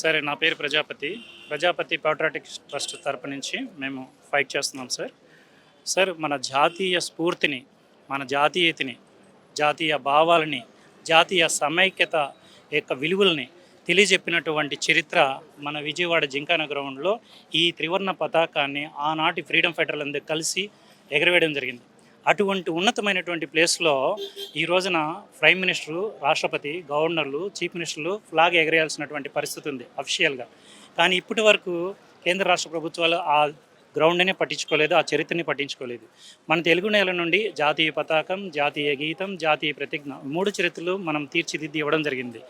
సరే, నా పేరు ప్రజాపతి. ప్రజాపతి పట్రియాటిక్ ట్రస్ట్ తరపు నుంచి మేము ఫైట్ చేస్తున్నాం సార్. సార్, మన జాతీయ స్ఫూర్తిని, మన జాతీయతని, జాతీయ భావాలని, జాతీయ సమైక్యత యొక్క విలువల్ని తెలియజెప్పినటువంటి చరిత్ర మన విజయవాడ జింకానా గ్రౌండ్లో ఈ త్రివర్ణ పతాకాన్ని ఆనాటి ఫ్రీడమ్ ఫైటర్లందరూ కలిసి ఎగరవేయడం జరిగింది. అటువంటి ఉన్నతమైనటువంటి ప్లేస్లో ఈ రోజున ప్రైమ్ మినిస్టరు, రాష్ట్రపతి, గవర్నర్లు, చీఫ్ మినిస్టర్లు ఫ్లాగ్ ఎగరేయాల్సినటువంటి పరిస్థితి ఉంది అఫీషియల్గా. కానీ ఇప్పటి వరకు కేంద్ర రాష్ట్ర ప్రభుత్వాలు ఆ గ్రౌండ్నే పట్టించుకోలేదు, ఆ చరిత్రని పట్టించుకోలేదు. మన తెలుగు నేల నుండి జాతీయ పతాకం, జాతీయ గీతం, జాతీయ ప్రతిజ్ఞ 3 చరిత్రలు మనం తీర్చిదిద్ది ఇవ్వడం జరిగింది.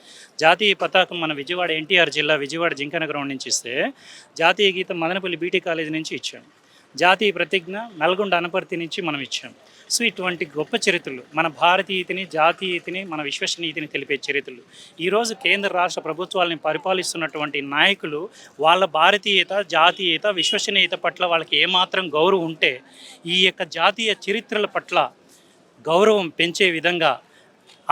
జాతీయ పతాకం మన విజయవాడ ఎన్టీఆర్ జిల్లా విజయవాడ జింకానా గ్రౌండ్ నుంచి ఇస్తే, జాతీయ గీతం మదనపల్లి బీటీ కాలేజీ నుంచి ఇచ్చాం. జాతీయ ప్రతిజ్ఞ నల్గొండ అనపర్తి నుంచి మనం ఇచ్చాం. సో ఇటువంటి గొప్ప చరిత్రలు, మన భారతీయతని, జాతీయతని, మన విశ్వసనీయతని తెలిపే చరిత్రలు. ఈరోజు కేంద్ర రాష్ట్ర ప్రభుత్వాలని పరిపాలిస్తున్నటువంటి నాయకులు వాళ్ళ భారతీయత, జాతీయత, విశ్వసనీయత పట్ల వాళ్ళకి ఏమాత్రం గౌరవం ఉంటే ఈ యొక్క జాతీయ చరిత్రల పట్ల గౌరవం పెంచే విధంగా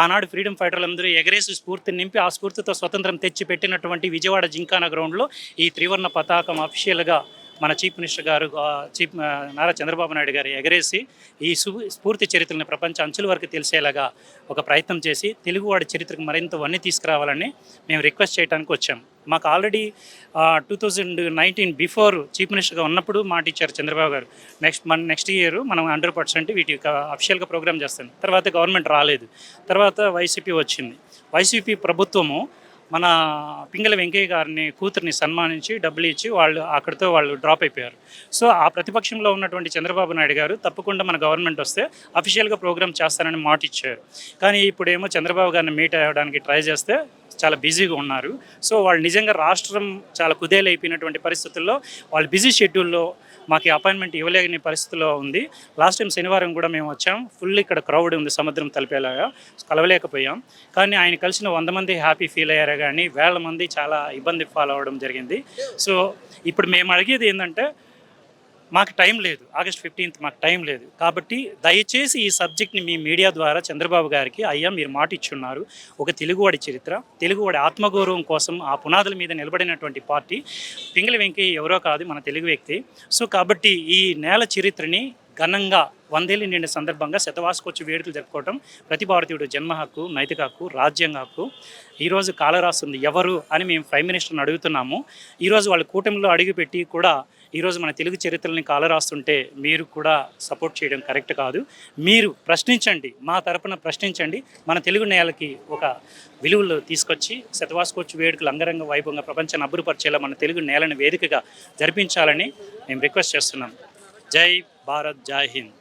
ఆనాడు ఫ్రీడమ్ ఫైటర్లందరూ ఎగరేసి స్ఫూర్తిని నింపి ఆ స్ఫూర్తితో స్వతంత్రం తెచ్చి పెట్టినటువంటి విజయవాడ జింకానా గ్రౌండ్లో ఈ త్రివర్ణ పతాకం అఫీషియల్గా మన చీఫ్ మినిస్టర్ గారు, నారా చంద్రబాబు నాయుడు గారు ఎగరేసి ఈ స్ఫూర్తి చరిత్రని ప్రపంచ అంచుల వరకు తెలిసేలాగా ఒక ప్రయత్నం చేసి తెలుగువాడి చరిత్రకు మరింత వన్నీ తీసుకురావాలని మేము రిక్వెస్ట్ చేయడానికి వచ్చాం. మాకు ఆల్రెడీ 2019 బిఫోర్ చీఫ్ మినిస్టర్గా ఉన్నప్పుడు మాట ఇచ్చారు చంద్రబాబు గారు, నెక్స్ట్ ఇయర్ మనం 100% వీటి అఫీషియల్గా ప్రోగ్రామ్ చేస్తాం. తర్వాత గవర్నమెంట్ రాలేదు, తర్వాత వైసీపీ వచ్చింది. వైసీపీ ప్రభుత్వము మన పింగళ వెంకయ్య గారిని కూతుర్ని సన్మానించి డబ్బులు ఇచ్చి అక్కడితో వాళ్ళు డ్రాప్ అయిపోయారు. సో ఆ ప్రతిపక్షంలో ఉన్నటువంటి చంద్రబాబు నాయుడు గారు తప్పకుండా మన గవర్నమెంట్ వస్తే అఫీషియల్గా ప్రోగ్రామ్ చేస్తానని మాట ఇచ్చారు. కానీ ఇప్పుడేమో చంద్రబాబు గారిని మీట్ అవ్వడానికి ట్రై చేస్తే చాలా బిజీగా ఉన్నారు. సో వాళ్ళు నిజంగా రాష్ట్రం చాలా కుదేలైపోయినటువంటి పరిస్థితుల్లో వాళ్ళు బిజీ షెడ్యూల్లో మాకు అపాయింట్మెంట్ ఇవ్వలేని పరిస్థితిలో ఉంది. లాస్ట్ టైం శనివారం కూడా మేము వచ్చాం, ఫుల్ ఇక్కడ క్రౌడ్ ఉంది, సముద్రం తలిపేలాగా కలవలేకపోయాం. కానీ ఆయన కలిసిన 100 మంది హ్యాపీ ఫీల్ అయ్యారు, కానీ వేల మంది చాలా ఇబ్బంది ఫాలో అవ్వడం జరిగింది. సో ఇప్పుడు మేము అడిగేది ఏంటంటే, మాకు టైం లేదు, ఆగస్ట్ 15th మాకు టైం లేదు. కాబట్టి దయచేసి ఈ సబ్జెక్ట్ని మీ మీడియా ద్వారా చంద్రబాబు గారికి, అయ్యా మీరు మాట ఇచ్చున్నారు, ఒక తెలుగువాడి చరిత్ర, తెలుగువాడి ఆత్మగౌరవం కోసం ఆ పునాదుల మీద నిలబడినటువంటి పార్టీ పింగళి వెంకయ్య ఎవరో కాదు, మన తెలుగు వ్యక్తి. సో కాబట్టి ఈ నేల చరిత్రని ఘనంగా 100 ఏళ్ళు నిండిన సందర్భంగా శతవార్షికోత్సవ వేడుకలు జరుపుకోవటం ప్రతి భారతీయుడు జన్మ హక్కు, నైతిక హక్కు, రాజ్యాంగ హక్కు. ఈరోజు కాలరాస్తుంది ఎవరు అని మేము ప్రైమ్ మినిస్టర్ని అడుగుతున్నాము. ఈరోజు వాళ్ళ కూటమిలో అడుగుపెట్టి కూడా ఈరోజు మన తెలుగు చరిత్రలని కాలరాస్తుంటే మీరు కూడా సపోర్ట్ చేయడం కరెక్ట్ కాదు. మీరు ప్రశ్నించండి, మా తరపున ప్రశ్నించండి. మన తెలుగు నేలకి ఒక విలువలు తీసుకొచ్చి శతవార్షికోత్సవ వేడుకలు అంగరంగ వైభవంగా ప్రపంచాన్ని అబ్బురుపరిచేలా మన తెలుగు నేలని వేదికగా జరిపించాలని మేము రిక్వెస్ట్ చేస్తున్నాం. జై భారత్, జై హింద్.